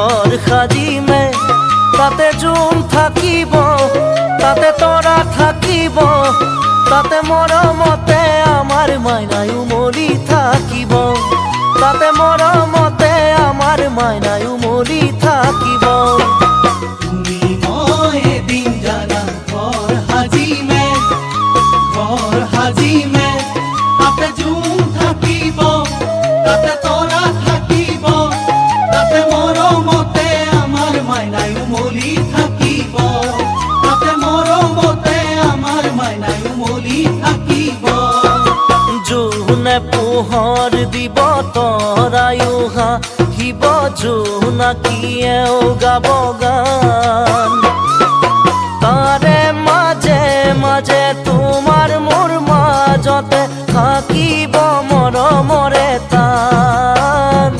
ঘৰ সাজিমে তাতে জোন থাকিব তাতে তৰা থাকিব তাতে মৰমতে আমাৰ মাইনাই উমলি থাকিব তাতে মৰমতে আমাৰ মাইনাই উমলি থাকিব তুমি মই এদিন জানা ঘৰ সাজিমে তাতে জোন থাকিব তাতে তৰা থাকিব তাতে মৰমতে আমাৰ মাইনাই উমলি থাকিব তাতে মৰমতে আমাৰ মাইনাই উমলি থাকিব জোনে পোহৰ দিব তৰায়ো হাঁহিব জোনাকীয়েও গাব গান তাৰে মাজে মাজে তোমাৰ মোৰ মাজতে থাকিব মৰমৰে তান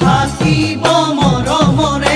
থাকিব মৰমৰে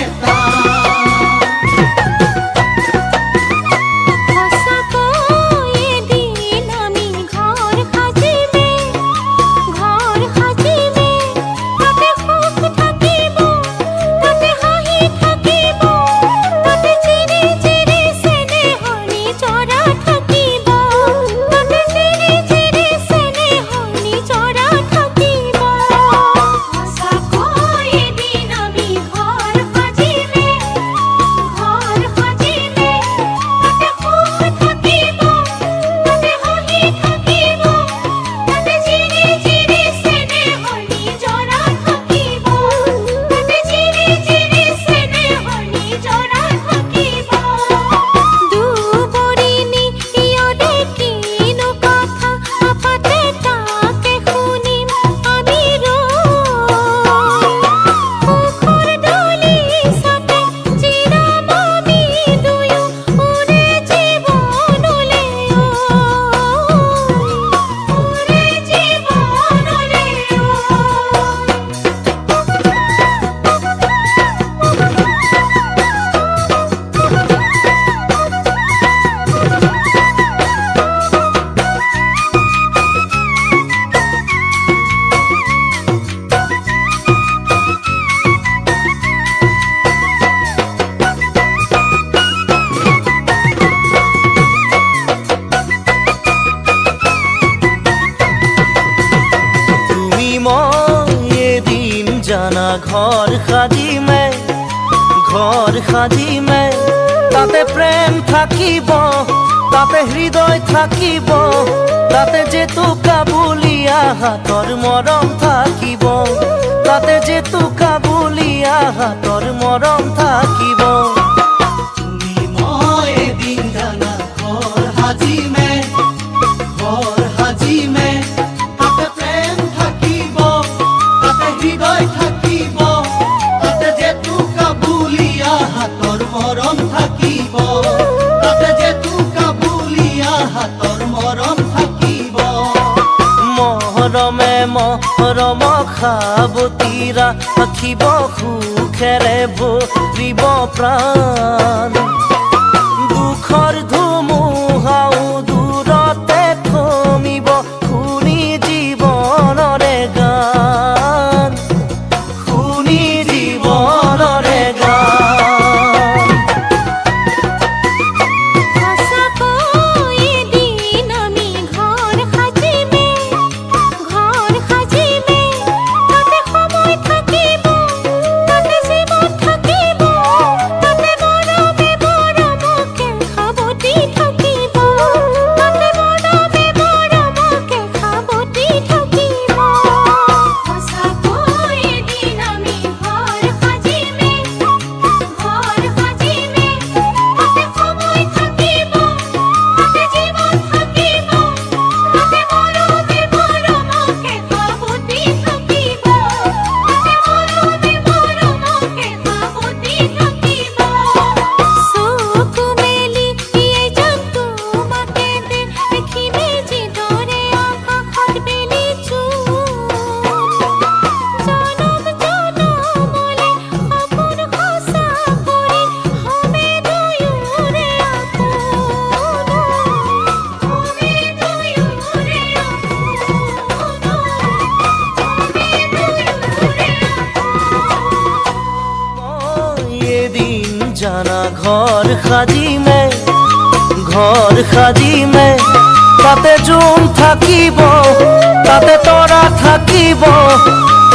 ঘৰ সাজিমে তাতে প্ৰেম থাকিব তাতে হৃদয় থাকিব তাতে জেতুকা বুলিয়া হাতৰ মৰম থাকিব তাতে জেতুকা বুলিয়া হাতৰ মৰম থাকিব তুমি মই এদিন জানা ঘৰ সাজিমে তাতে প্ৰেম থাকিব তাতে হৃদয় থাকিব তাতে জেতুকা বুলিয়া হাতৰ মৰম থাকিব তাতে জেতুকা বুলিয়া হাতৰ মৰম থাকিব মৰমে মৰম সাৱতীৰা ৰাখিব সুখেৰে ভৰিব প্ৰাণ দুখৰ ধুমুহাও দূৰতে থমিব শুনি জীৱনৰে গান শুনি জীৱনৰে গান তাতে এদিন জানা ঘৰ সাজিমে তাতে জোন থাকিব, তাতে তৰা থাকিব,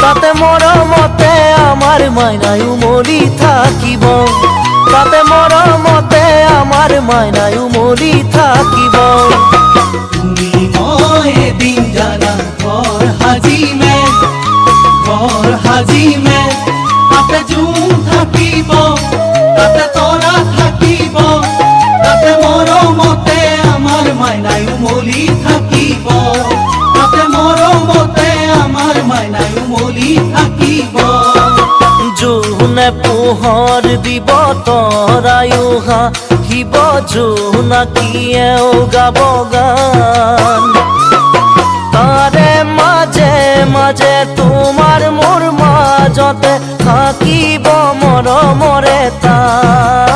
তাতে মৰমতে আমাৰ মাইনাই উমলি থাকিব, তাতে মৰমতে আমাৰ মাইনাই উমলি থাকিব। তুমি মই এদিন জানা ঘৰ সাজিমে তাতে জোন থাকিব, তাতে তৰা থাকিব, তাতে মৰমতে আমাৰ মাইনাই উমলি থাকিব, তাতে মৰমতে আমাৰ মাইনাই উমলি থাকিব। জোনে পোহৰ দিব তৰায়ো হাঁহিব, জোনাকীয়েও গাব গান, তাৰে মাজে মাজে তোমাৰ মোৰ মাজতে থাকিব মৰমৰে তান।